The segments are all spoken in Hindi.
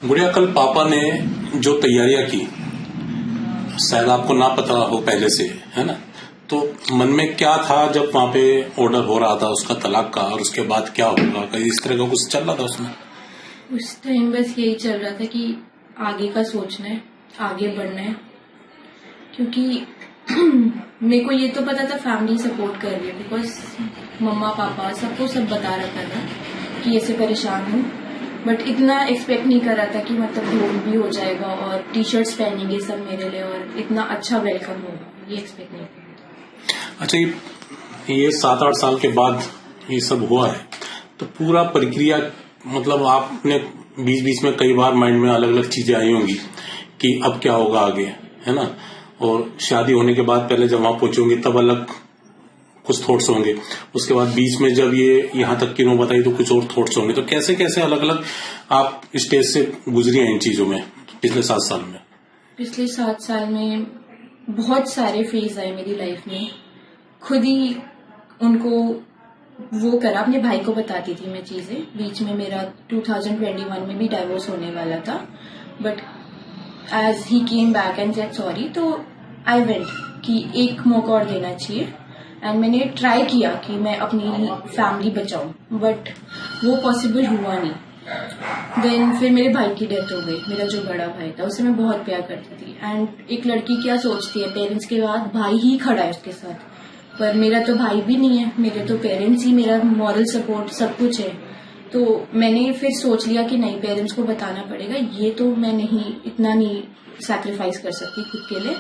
गुड़िया, कल पापा ने जो तैयारियां की, शायद आपको ना पता हो पहले से, है ना? तो मन में क्या था जब वहां पे ऑर्डर हो रहा था उसका तलाक का, और उसके बाद क्या होगा, कहीं इस तरह का कुछ चल रहा था उसमें? उस टाइम बस यही चल रहा था कि आगे का सोचना है, आगे बढ़ना है, क्योंकि मेरे को ये तो पता था फैमिली सपोर्ट कर रही है, बिकॉज मम्मा पापा सबको सब बता रखा था कि ऐसे परेशान हूँ, बट इतना एक्सपेक्ट नहीं कर रहा था कि मतलब ढोल भी हो जाएगा और टी शर्ट्स पहनेंगे सब मेरे लिए और इतना अच्छा वेलकम होगा, ये एक्सपेक्ट नहीं किया। अच्छा, ये 7-8 साल के बाद ये सब हुआ है, तो पूरा प्रक्रिया, मतलब आपने बीच बीच में कई बार माइंड में अलग अलग चीजें आई होंगी कि अब क्या होगा आगे, है ना? और शादी होने के बाद पहले जब वहां पहुंचोगे तब अलग कुछ थॉट्स होंगे, उसके बाद बीच में जब ये यहाँ तक की नौबत आई तो कुछ और थॉट्स होंगे, तो कैसे कैसे अलग अलग आप स्टेज से गुजरी हैं इन चीजों में पिछले 7 साल में? पिछले 7 साल में बहुत सारे फेज आए मेरी लाइफ में। खुद ही उनको वो करा, अपने भाई को बताती थी मैं चीजें। बीच में मेरा 2021 में भी डाइवोर्स होने वाला था, but as he came back and said sorry, तो आई वेंट कि एक मौका और देना चाहिए, एंड मैंने ट्राई किया कि मैं अपनी फैमिली बचाऊं, बट वो पॉसिबल हुआ नहीं। देन फिर मेरे भाई की डेथ हो गई। मेरा जो बड़ा भाई था उसे मैं बहुत प्यार करती थी, एंड एक लड़की क्या सोचती है, पेरेंट्स के बाद भाई ही खड़ा है उसके साथ, पर मेरा तो भाई भी नहीं है, मेरे तो पेरेंट्स ही मेरा मॉरल सपोर्ट सब कुछ है। तो मैंने फिर सोच लिया कि नहीं, पेरेंट्स को बताना पड़ेगा, ये तो मैं नहीं, इतना नहीं सैक्रिफाइस कर सकती खुद के लिए।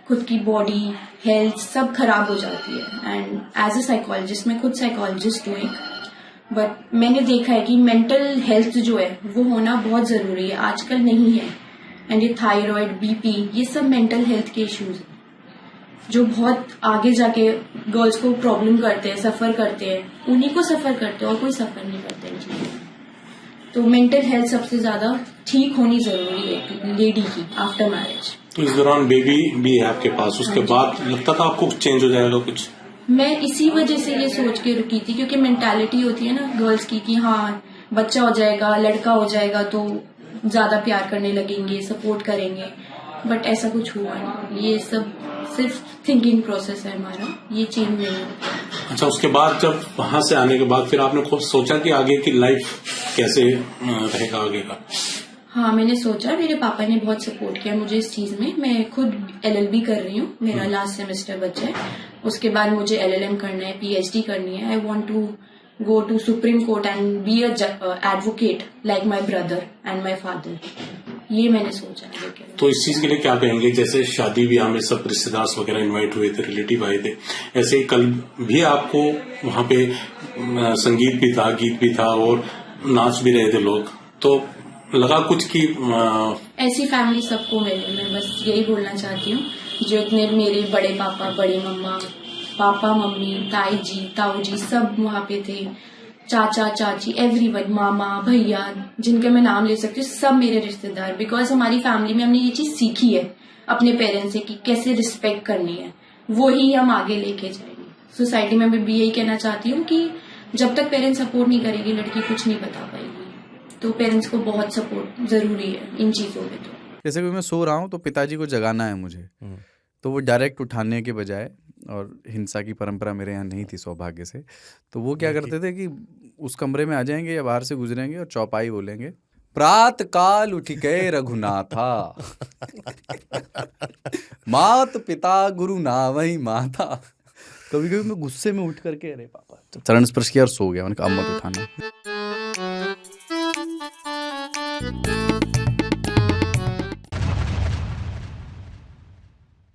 खुद की बॉडी हेल्थ सब खराब हो जाती है, एंड एज अ साइकोलॉजिस्ट, मैं खुद साइकोलॉजिस्ट हूँ एक, बट मैंने देखा है कि मेंटल हेल्थ जो है वो होना बहुत जरूरी है, आजकल नहीं है। एंड ये थायराइड, बीपी, ये सब मेंटल हेल्थ के इश्यूज हैं जो बहुत आगे जाके गर्ल्स को प्रॉब्लम करते हैं, सफर करते हैं, उन्हीं को सफर करते हैं और कोई सफर नहीं करते इन चीजों। तो मेंटल हेल्थ सबसे ज्यादा ठीक होनी जरूरी है लेडी की आफ्टर मैरिज। तो इस दौरान बेबी भी है आपके पास, उसके बाद लगता था आपको चेंज हो जाएगा कुछ? मैं इसी वजह से ये सोच के रुकी थी, क्योंकि मेंटालिटी होती है ना गर्ल्स की कि हाँ बच्चा हो जाएगा, लड़का हो जाएगा तो ज्यादा प्यार करने लगेंगे, सपोर्ट करेंगे, बट ऐसा कुछ हुआ नहीं। ये सब सिर्फ थिंकिंग प्रोसेस है हमारा, ये चेंज नहीं है। अच्छा, उसके बाद जब वहां से आने के बाद फिर आपने खुद सोचा कि आगे की लाइफ कैसे रहेगा आगे का? हाँ, मैंने सोचा, मेरे पापा ने बहुत सपोर्ट किया मुझे इस चीज में। मैं खुद LLB कर रही हूँ, मेरा लास्ट सेमेस्टर बचा है, उसके बाद मुझे LLM करना है, PhD करनी है। I want to go to supreme court and be a advocate like my brother and my father, ये मैंने सोचा है। तो इस चीज के लिए क्या कहेंगे? जैसे शादी ब्याह में सब रिश्तेदार वगैरह इनवाइट हुए थे, रिलेटिव आए थे, ऐसे ही कल भी आपको वहां पे संगीत भी था, गीत भी था और नाच भी रहे थे लोग, तो लगा कुछ की ऐसी फैमिली सबको मिले। मैं बस यही बोलना चाहती हूँ, जो इतने मेरे बड़े पापा, बड़ी मम्मा, पापा मम्मी, ताई जी, ताऊ जी सब वहां पे थे, चाचा चाची, एवरीवन, मामा भैया, जिनके मैं नाम ले सकती हूँ, सब मेरे रिश्तेदार। बिकॉज हमारी फैमिली में हमने ये चीज सीखी है अपने पेरेंट्स से कि कैसे रिस्पेक्ट करनी है, वो ही हम आगे लेके जाएंगे सोसाइटी में। मैं भी यही कहना चाहती हूँ कि जब तक पेरेंट्स सपोर्ट नहीं करेगी, लड़की कुछ नहीं बता पाएगी। तो पेरेंट्स को बहुत सपोर्ट जरूरी है इन चीजों में। तो जैसे कि मैं सो रहा हूँ तो पिताजी को जगाना है मुझे, तो वो डायरेक्ट उठाने के बजाय, और हिंसा की परंपरा मेरे यहाँ नहीं थी सौभाग्य से, तो वो क्या करते थे कि उस कमरे में आ जाएंगे या बाहर से गुजरेंगे और चौपाई बोलेंगे, प्रात काल उठ गए रघुनाथा मात पिता गुरु नावई माता। कभी कभी मैं गुस्से में उठ करके अरे पापा, तो चरण स्पर्श किया और सो गया। मैंने कहा अब मत उठाना।